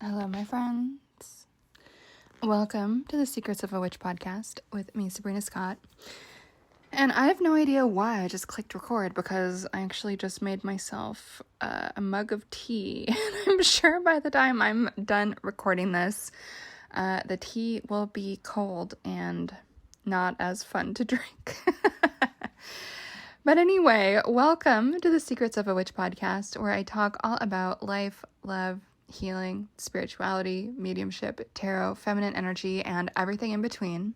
Hello, my friends. Welcome to the Secrets of a Witch podcast with me, Sabrina Scott. And I have no idea why I just clicked record because I actually just made myself a mug of tea. And I'm sure by the time I'm done recording this, the tea will be cold and not as fun to drink. But anyway, welcome to the Secrets of a Witch podcast, where I talk all about life, love, healing, spirituality, mediumship, tarot, feminine energy, and everything in between.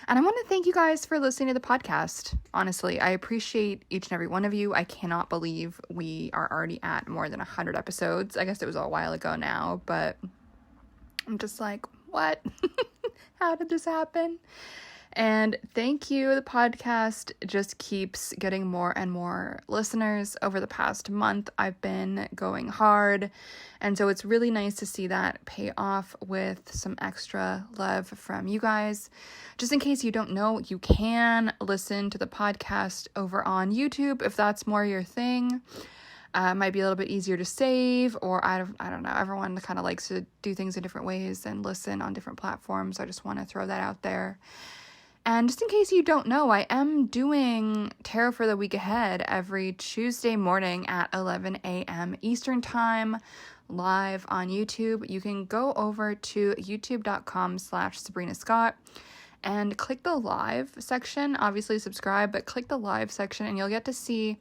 And I want to thank you guys for listening to the podcast. Honestly, I appreciate each and every one of you. I cannot believe we are already at more than 100 episodes. I guess it was a while ago now, but I'm just like, what? How did this happen? And thank you. The podcast just keeps getting more and more listeners. Over the past month, I've been going hard. And so it's really nice to see that pay off with some extra love from you guys. Just in case you don't know, you can listen to the podcast over on YouTube if that's more your thing. It might be a little bit easier to save, or I don't know. Everyone kind of likes to do things in different ways and listen on different platforms. I just want to throw that out there. And just in case you don't know, I am doing tarot for the week ahead every Tuesday morning at 11 a.m. Eastern Time, live on YouTube. You can go over to youtube.com/Sabrina Scott and click the live section. Obviously subscribe, but click the live section and you'll get to see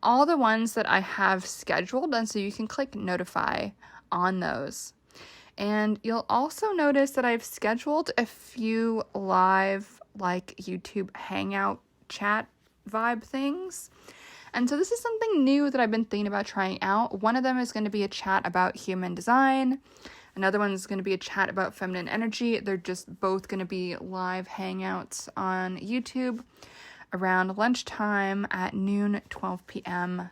all the ones that I have scheduled. And so you can click notify on those. And you'll also notice that I've scheduled a few live YouTube hangout chat vibe things. And so this is something new that I've been thinking about trying out. One of them is going to be a chat about human design. Another one is going to be a chat about feminine energy. They're just both going to be live hangouts on YouTube around lunchtime at noon, 12 p.m.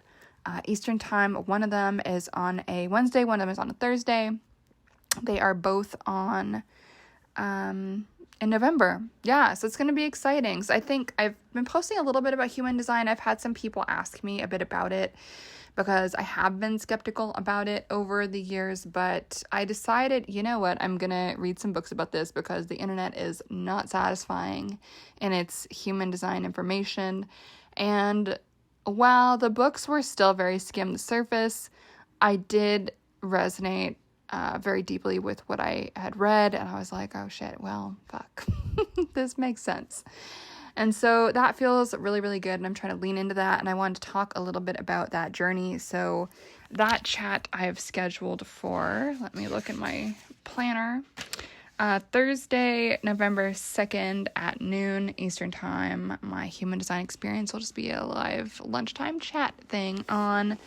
Eastern Time. One of them is on a Wednesday. One of them is on a Thursday. They are both on in November. Yeah, so it's going to be exciting. So I think I've been posting a little bit about human design. I've had some people ask me a bit about it because I have been skeptical about it over the years, but I decided, you know what, I'm going to read some books about this because the internet is not satisfying in its human design information. And while the books were still very skim the surface, I did resonate very deeply with what I had read, and I was like, oh shit, well, fuck. This makes sense. And so that feels really, really good, and I'm trying to lean into that, and I wanted to talk a little bit about that journey. So that chat I have scheduled for, let me look at my planner, Thursday, November 2nd at noon Eastern Time. My human design experience will just be a live lunchtime chat thing on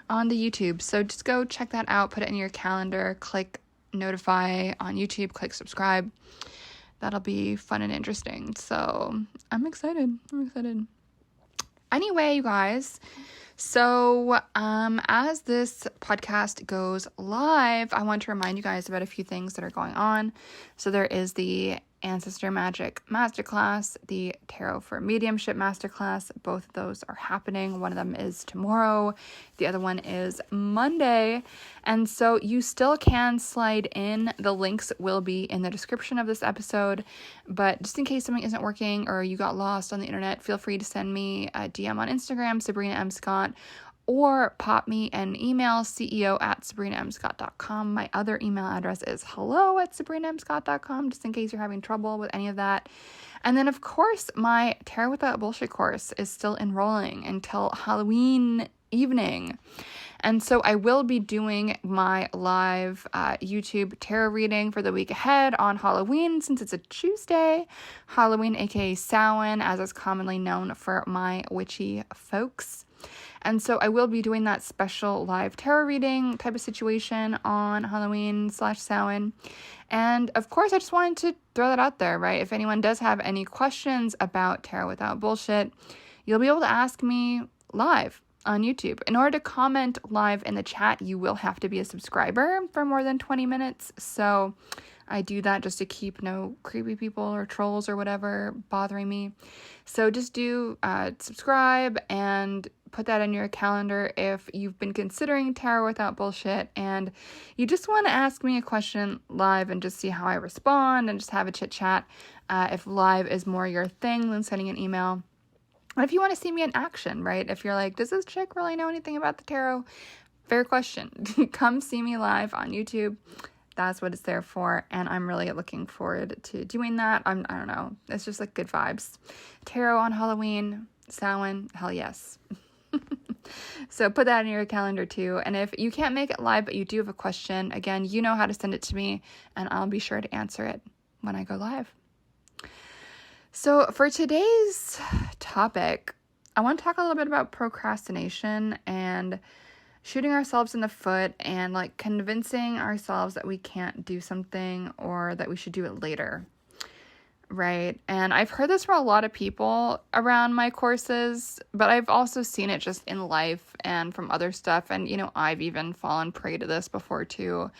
the YouTube. So just go check that out, put it in your calendar, click notify on YouTube, click subscribe. That'll be fun and interesting. So I'm excited. Anyway, you guys, so as this podcast goes live, I want to remind you guys about a few things that are going on. So there is the Ancestor Magic Masterclass, the Tarot for Mediumship Masterclass. Both of those are happening. One of them is tomorrow. The other one is Monday. And so you still can slide in. The links will be in the description of this episode. But just in case something isn't working or you got lost on the internet, feel free to send me a DM on Instagram, Sabrina M. Scott, or pop me an email, ceo@sabrinamscott.com. My other email address is hello@sabrinamscott.com, just in case you're having trouble with any of that. And then, of course, my Tarot Without Bullshit course is still enrolling until Halloween evening. And so I will be doing my live YouTube tarot reading for the week ahead on Halloween, since it's a Tuesday. Halloween, aka Samhain, as is commonly known for my witchy folks. And so I will be doing that special live tarot reading type of situation on Halloween/Samhain. And of course, I just wanted to throw that out there, right? If anyone does have any questions about Tarot Without Bullshit, you'll be able to ask me live on YouTube. In order to comment live in the chat, you will have to be a subscriber for more than 20 minutes. So I do that just to keep no creepy people or trolls or whatever bothering me. So just do subscribe and put that in your calendar if you've been considering Tarot Without Bullshit and you just want to ask me a question live and just see how I respond and just have a chit chat. If live is more your thing than sending an email. And if you want to see me in action, right? If you're like, does this chick really know anything about the tarot? Fair question. Come see me live on YouTube. That's what it's there for. And I'm really looking forward to doing that. I don't know. It's just like good vibes. Tarot on Halloween, Samhain, hell yes. So put that in your calendar too. And if you can't make it live, but you do have a question, again, you know how to send it to me and I'll be sure to answer it when I go live. So for today's topic, I want to talk a little bit about procrastination and shooting ourselves in the foot and like convincing ourselves that we can't do something or that we should do it later, right? And I've heard this from a lot of people around my courses, but I've also seen it just in life and from other stuff. And, I've even fallen prey to this before too.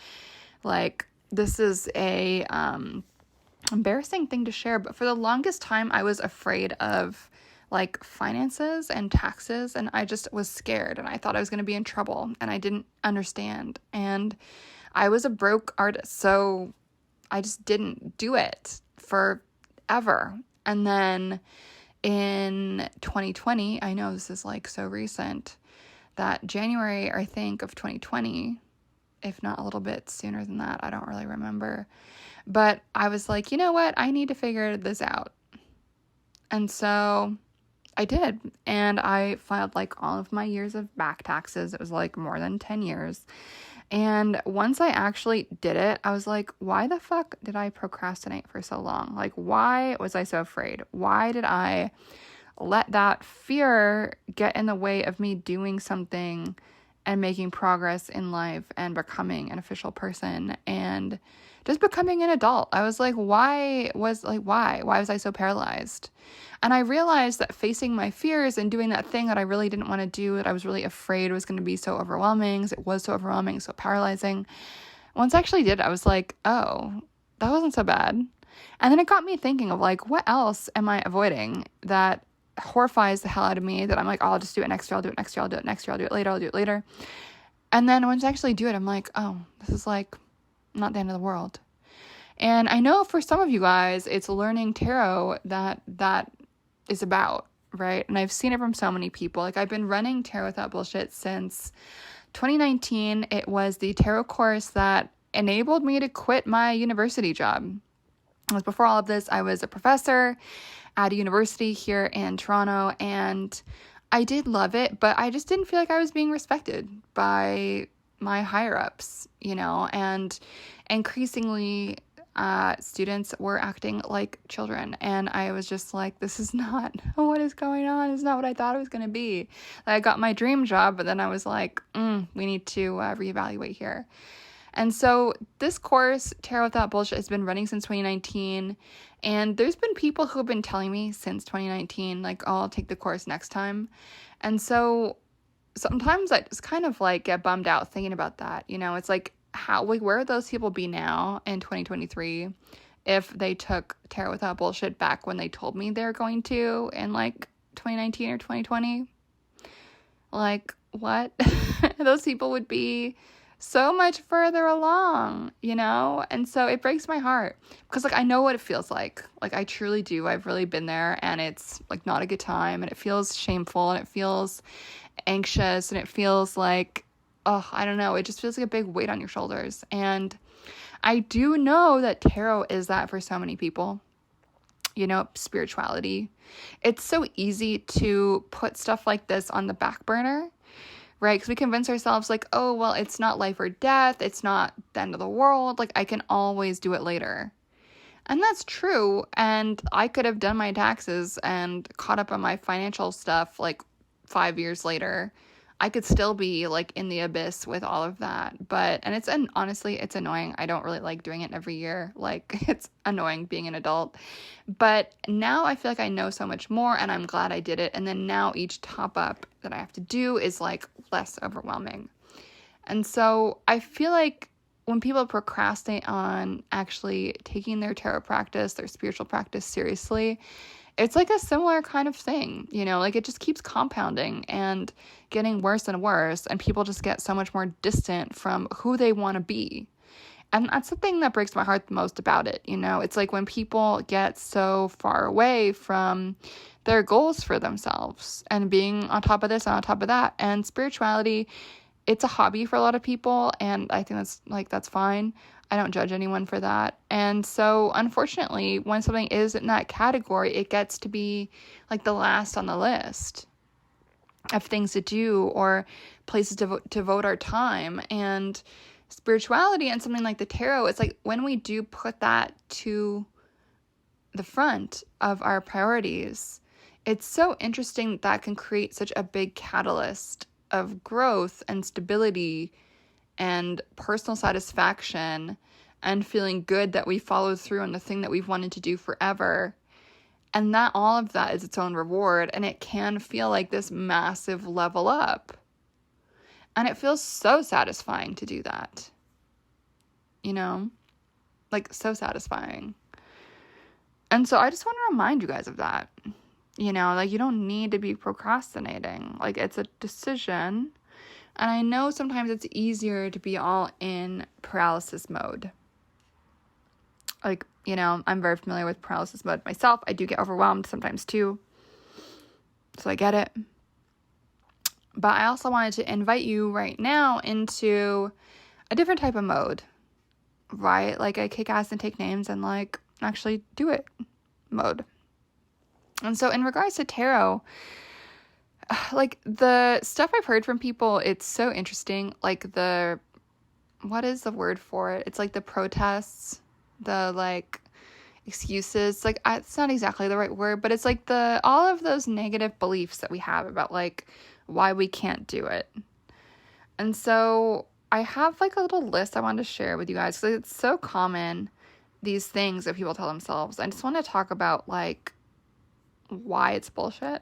Like, this is a embarrassing thing to share, but for the longest time I was afraid of like finances and taxes, and I just was scared and I thought I was going to be in trouble and I didn't understand, and I was a broke artist, so I just didn't do it forever. And then in 2020, I know this is like so recent, that January, I think, of 2020, if not a little bit sooner than that, I don't really remember. But I was like, you know what? I need to figure this out. And so I did. And I filed like all of my years of back taxes. It was like more than 10 years. And once I actually did it, I was like, why the fuck did I procrastinate for so long? Like, why was I so afraid? Why did I let that fear get in the way of me doing something and making progress in life and becoming an official person and just becoming an adult? I was like, why was I so paralyzed? And I realized that facing my fears and doing that thing that I really didn't want to do, that I was really afraid was going to be so overwhelming, it was so overwhelming, so paralyzing. Once I actually did it, I was like, oh, that wasn't so bad. And then it got me thinking of like, what else am I avoiding that horrifies the hell out of me, that I'm like, oh, I'll just do it next year, I'll do it next year, I'll do it next year, I'll do it later, I'll do it later. And then once I actually do it, I'm like, oh, this is like not the end of the world. And I know for some of you guys, it's learning tarot that is about, right? And I've seen it from so many people. Like, I've been running Tarot Without Bullshit since 2019. It was the tarot course that enabled me to quit my university job. Before all of this, I was a professor at a university here in Toronto, and I did love it, but I just didn't feel like I was being respected by my higher ups, and increasingly students were acting like children, and I was just like, this is not what is going on. It's not what I thought it was going to be. I got my dream job, but then I was like, we need to reevaluate here. And so this course, Tarot Without Bullshit, has been running since 2019, and there's been people who have been telling me since 2019, like, oh, I'll take the course next time. And so sometimes I just kind of like get bummed out thinking about that. It's like, where would those people be now in 2023 if they took Tarot Without Bullshit back when they told me they were going to in like 2019 or 2020? Like, what? Those people would be so much further along, And so it breaks my heart because like I know what it feels like. Like, I truly do. I've really been there, and it's like not a good time, and it feels shameful, and it feels anxious, and it feels like, oh, I don't know. It just feels like a big weight on your shoulders. And I do know that tarot is that for so many people, spirituality. It's so easy to put stuff like this on the back burner, right? Because we convince ourselves like, oh, well, it's not life or death. It's not the end of the world. Like, I can always do it later. And that's true. And I could have done my taxes and caught up on my financial stuff like 5 years later. I could still be like in the abyss with all of that. And honestly, it's annoying. I don't really like doing it every year. Like, it's annoying being an adult. But now I feel like I know so much more, and I'm glad I did it. And then now each top up that I have to do is like less overwhelming. And so I feel like when people procrastinate on actually taking their tarot practice, their spiritual practice seriously, it's like a similar kind of thing, like it just keeps compounding and getting worse and worse, and people just get so much more distant from who they want to be. And that's the thing that breaks my heart the most about it. It's like when people get so far away from their goals for themselves and being on top of this and on top of that. And spirituality, it's a hobby for a lot of people. And I think that's fine. I don't judge anyone for that. And so unfortunately, when something is in that category, it gets to be like the last on the list of things to do or places to devote our time. And spirituality and something like the tarot, it's like when we do put that to the front of our priorities, it's so interesting that can create such a big catalyst of growth and stability and personal satisfaction and feeling good that we followed through on the thing that we've wanted to do forever. And that all of that is its own reward, and it can feel like this massive level up. And it feels so satisfying to do that. Like so satisfying. And so I just want to remind you guys of that. Like you don't need to be procrastinating. Like it's a decision. And I know sometimes it's easier to be all in paralysis mode. Like, I'm very familiar with paralysis mode myself. I do get overwhelmed sometimes too. So I get it. But I also wanted to invite you right now into a different type of mode, right? Like a kick ass and take names and like actually do it mode. And so in regards to tarot, like the stuff I've heard from people, it's so interesting. Like what is the word for it? It's like the protests, the like excuses. Like it's not exactly the right word, but it's like all of those negative beliefs that we have about like why we can't do it. And so I have like a little list I wanted to share with you guys because it's so common, these things that people tell themselves. I just want to talk about like why it's bullshit.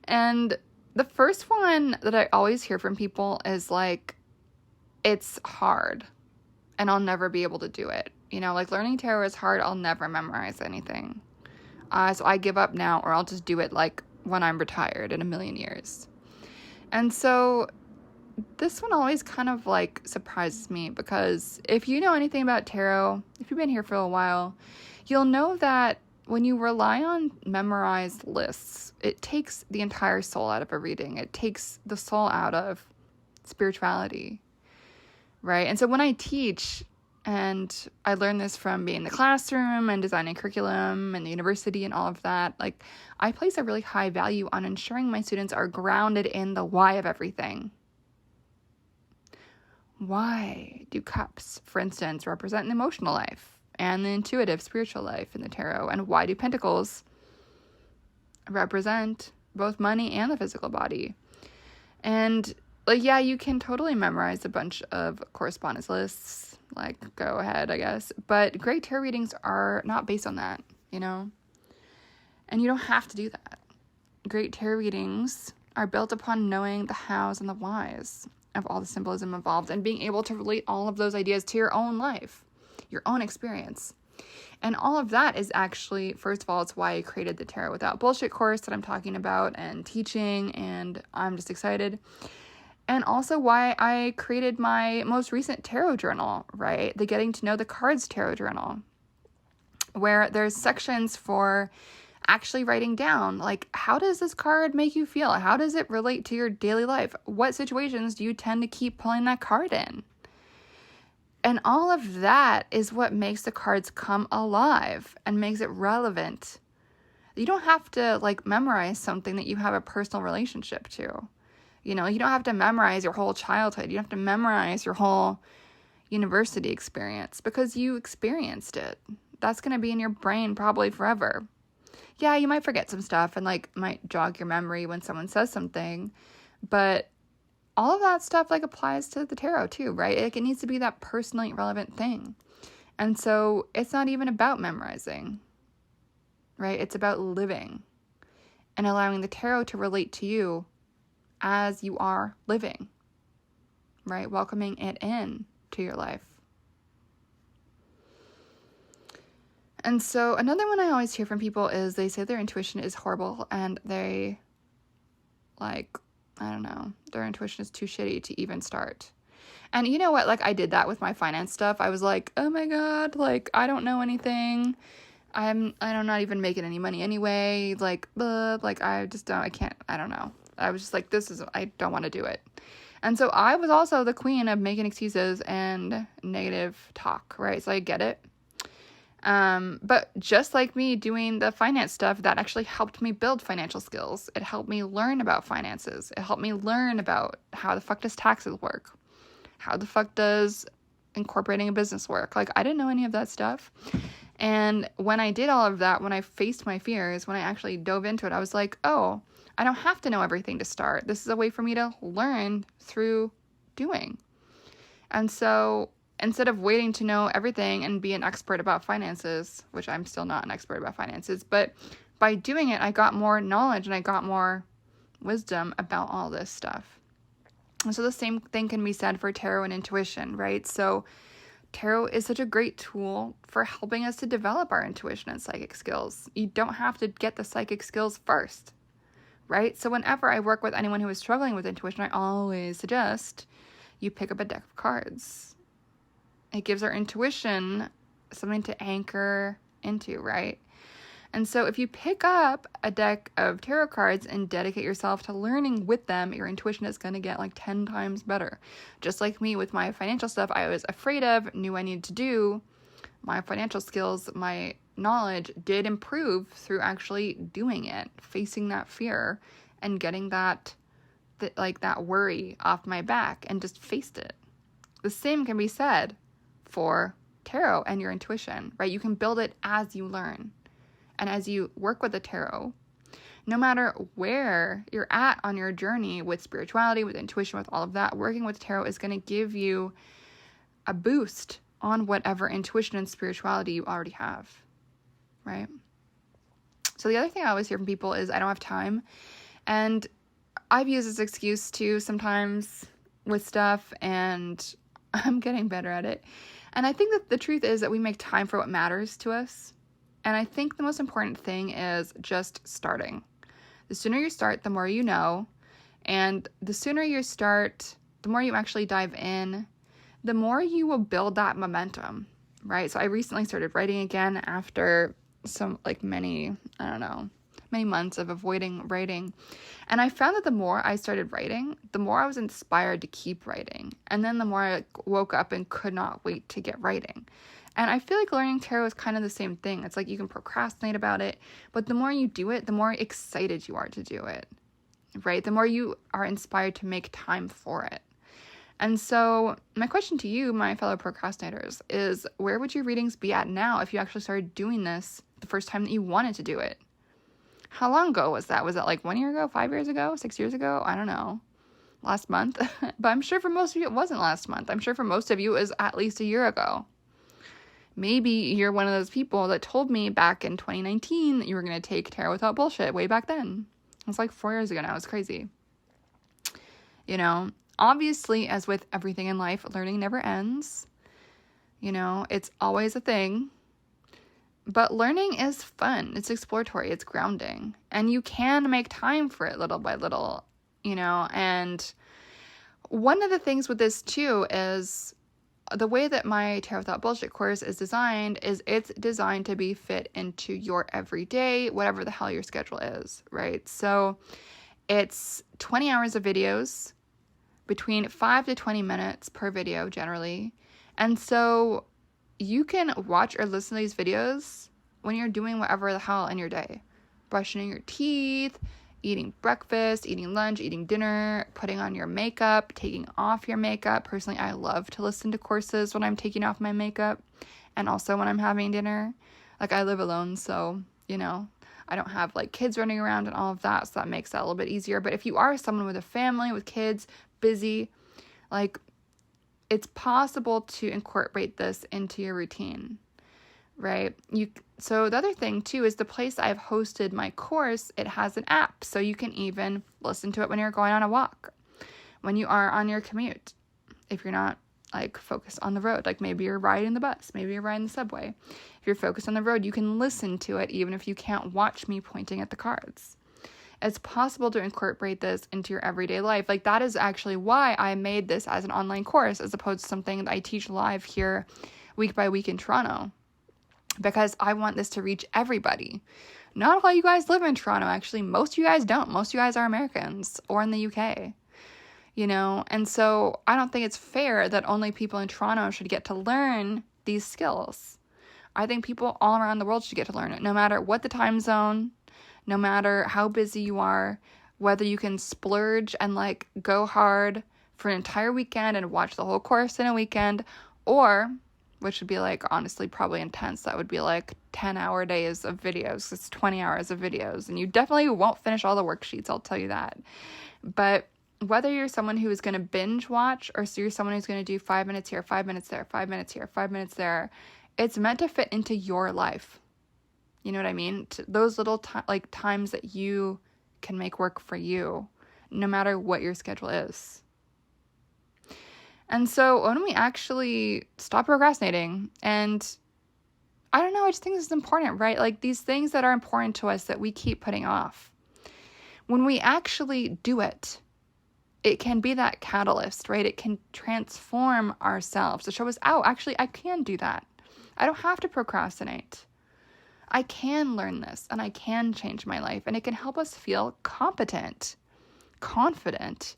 And the first one that I always hear from people is like, it's hard and I'll never be able to do it. Like learning tarot is hard. I'll never memorize anything. So I give up now, or I'll just do it like when I'm retired in a million years. And so this one always kind of like surprises me, because if you know anything about tarot, if you've been here for a while, you'll know that when you rely on memorized lists, it takes the entire soul out of a reading. It takes the soul out of spirituality, right? And so when I teach, and I learned this from being in the classroom and designing curriculum and the university and all of that, like I place a really high value on ensuring my students are grounded in the why of everything. Why do cups, for instance, represent an emotional life and the intuitive spiritual life in the tarot? And why do pentacles represent both money and the physical body? And like, yeah, you can totally memorize a bunch of correspondence lists. Like, go ahead, I guess. But great tarot readings are not based on that, And you don't have to do that. Great tarot readings are built upon knowing the hows and the whys of all the symbolism involved and being able to relate all of those ideas to your own life, your own experience. And all of that is actually, first of all, it's why I created the Tarot Without Bullshit course that I'm talking about and teaching, and I'm just excited. And also why I created my most recent tarot journal, right? The Getting to Know the Cards tarot journal, where there's sections for actually writing down, like, how does this card make you feel? How does it relate to your daily life? What situations do you tend to keep pulling that card in? And all of that is what makes the cards come alive and makes it relevant. You don't have to like memorize something that you have a personal relationship to. You don't have to memorize your whole childhood. You don't have to memorize your whole university experience because you experienced it. That's going to be in your brain probably forever. Yeah, you might forget some stuff and like might jog your memory when someone says something, but all of that stuff like applies to the tarot too, right? Like, it needs to be that personally relevant thing. And so it's not even about memorizing, right? It's about living and allowing the tarot to relate to you as you are living, right? Welcoming it in to your life. And so another one I always hear from people is they say their intuition is horrible and they, like, I don't know, their intuition is too shitty to even start. And you know what? Like, I did that with my finance stuff. I was like, oh my God, like, I don't know anything. I'm not even making any money anyway. Like, blah, like, I don't know. I was just like, I don't want to do it. And so I was also the queen of making excuses and negative talk, right? So I get it. But just like me doing the finance stuff, that actually helped me build financial skills. It helped me learn about finances. It helped me learn about how the fuck does taxes work? How the fuck does incorporating a business work? Like, I didn't know any of that stuff. And when I did all of that, when I faced my fears, when I actually dove into it, I was like, oh, I don't have to know everything to start. This is a way for me to learn through doing. And so instead of waiting to know everything and be an expert about finances, which I'm still not an expert about finances, but by doing it, I got more knowledge and I got more wisdom about all this stuff. And so the same thing can be said for tarot and intuition, right? So tarot is such a great tool for helping us to develop our intuition and psychic skills. You don't have to get the psychic skills first, right? So whenever I work with anyone who is struggling with intuition, I always suggest you pick up a deck of cards. It gives our intuition something to anchor into, right? And so if you pick up a deck of tarot cards and dedicate yourself to learning with them, your intuition is going to get like 10 times better. Just like me with my financial stuff, I was afraid of, knew I needed to do. My financial skills, my knowledge did improve through actually doing it, facing that fear and getting that worry off my back and just faced it. The same can be said for tarot and your intuition, right? You can build it as you learn. And as you work with the tarot, no matter where you're at on your journey with spirituality, with intuition, with all of that, working with tarot is going to give you a boost on whatever intuition and spirituality you already have, right? So the other thing I always hear from people is I don't have time. And I've used this excuse too sometimes with stuff, and I'm getting better at it. And I think that the truth is that we make time for what matters to us. And I think the most important thing is just starting. The sooner you start, the more you know. And the sooner you start, the more you actually dive in, the more you will build that momentum, right? So I recently started writing again after many months of avoiding writing. And I found that the more I started writing, the more I was inspired to keep writing. And then the more I woke up and could not wait to get writing. And I feel like learning tarot is kind of the same thing. It's like you can procrastinate about it, but the more you do it, the more excited you are to do it, right? The more you are inspired to make time for it. And so my question to you, my fellow procrastinators, is where would your readings be at now if you actually started doing this the first time that you wanted to do it? How long ago was that? Was that like 1 year ago, 5 years ago, 6 years ago? I don't know. Last month? But I'm sure for most of you it wasn't last month. I'm sure for most of you it was at least a year ago. Maybe you're one of those people that told me back in 2019 that you were going to take tarot without bullshit way back then. It was like 4 years ago now. It's crazy. You know, obviously, as with everything in life, learning never ends. You know, it's always a thing. But learning is fun. It's exploratory. It's grounding. And you can make time for it little by little, you know. And one of the things with this, too, is the way that my Tarot Without Bullshit course is designed is it's designed to be fit into your everyday, whatever the hell your schedule is, right? So it's 20 hours of videos, between 5 to 20 minutes per video generally. And so you can watch or listen to these videos when you're doing whatever the hell in your day. Brushing your teeth, eating breakfast, eating lunch, eating dinner, putting on your makeup, taking off your makeup. Personally, I love to listen to courses when I'm taking off my makeup and also when I'm having dinner. Like, I live alone, so, you know, I don't have like kids running around and all of that, so that makes that a little bit easier. But if you are someone with a family, with kids, busy, like, it's possible to incorporate this into your routine, right? So the other thing too is the place I've hosted my course, it has an app, so you can even listen to it when you're going on a walk, when you are on your commute. If you're not like focus on the road. Like maybe you're riding the bus, maybe you're riding the subway. If you're focused on the road, you can listen to it even if you can't watch me pointing at the cards. It's possible to incorporate this into your everyday life. Like that is actually why I made this as an online course as opposed to something that I teach live here week by week in Toronto, because I want this to reach everybody. Not all you guys live in Toronto, actually. Most of you guys don't. Most of you guys are Americans or in the UK, and so I don't think it's fair that only people in Toronto should get to learn these skills. I think people all around the world should get to learn it, no matter what the time zone, no matter how busy you are, whether you can splurge and like go hard for an entire weekend and watch the whole course in a weekend, or, which would be like honestly probably intense, that would be like 10-hour days of videos. It's 20 hours of videos, and you definitely won't finish all the worksheets, I'll tell you that. But whether you're someone who is going to binge watch or you're someone who's going to do 5 minutes here, 5 minutes there, 5 minutes here, 5 minutes there, it's meant to fit into your life. You know what I mean? Those little times that you can make work for you, no matter what your schedule is. And so when we actually stop procrastinating, and I don't know, I just think this is important, right? Like these things that are important to us that we keep putting off. When we actually do it, it can be that catalyst, right? It can transform ourselves to show us, oh, actually, I can do that. I don't have to procrastinate. I can learn this and I can change my life, and it can help us feel competent, confident,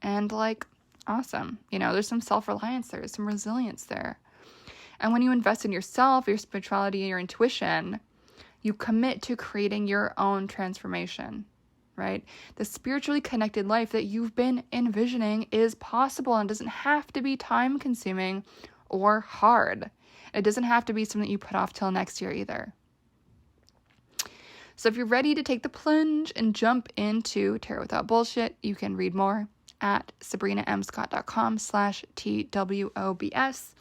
and like awesome. There's some self-reliance there, some resilience there. And when you invest in yourself, your spirituality, and your intuition, you commit to creating your own transformation, right? The spiritually connected life that you've been envisioning is possible and doesn't have to be time-consuming or hard. It doesn't have to be something you put off till next year either. So if you're ready to take the plunge and jump into Tarot Without Bullshit, you can read more at sabrinamscott.com/TWOBS.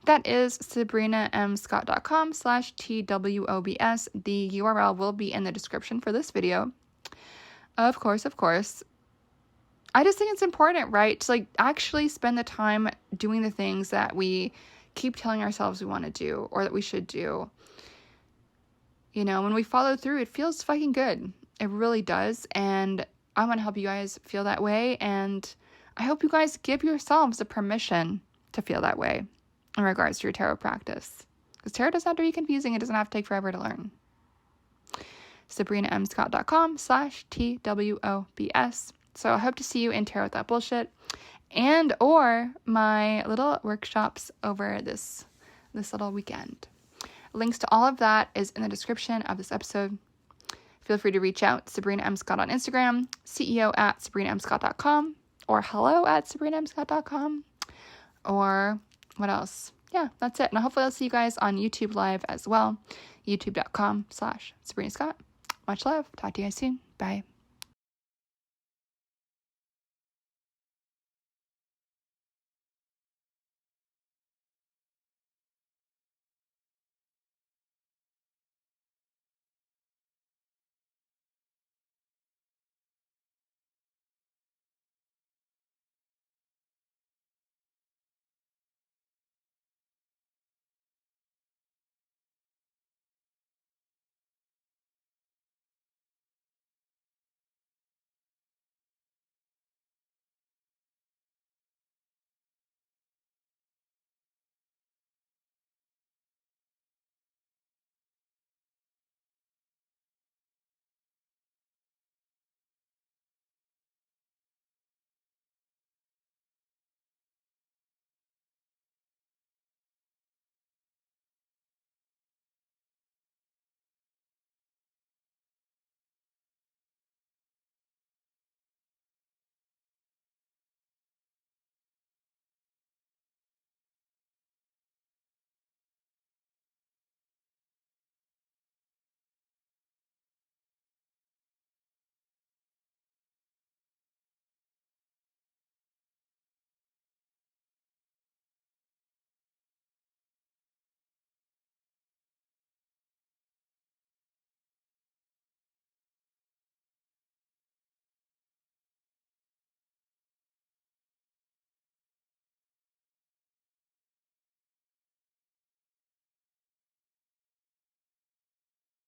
That is sabrinamscott.com/TWOBS. The URL will be in the description for this video. Of course. I just think it's important, right? To like actually spend the time doing the things that we keep telling ourselves we want to do or that we should do. When we follow through, it feels fucking good. It really does. And I want to help you guys feel that way. And I hope you guys give yourselves the permission to feel that way in regards to your tarot practice. Because tarot doesn't have to be confusing. It doesn't have to take forever to learn. sabrinamscott.com/TWOBS. So I hope to see you in Tarot Without Bullshit and or my little workshops over this little weekend. Links to all of that is in the description of this episode. Feel free to reach out, Sabrina M. Scott on Instagram, CEO@sabrinamscott.com, or hello@sabrinamscott.com, or what else? Yeah, that's it. And hopefully I'll see you guys on YouTube Live as well, youtube.com/Sabrina Scott. Much love. Talk to you guys soon. Bye.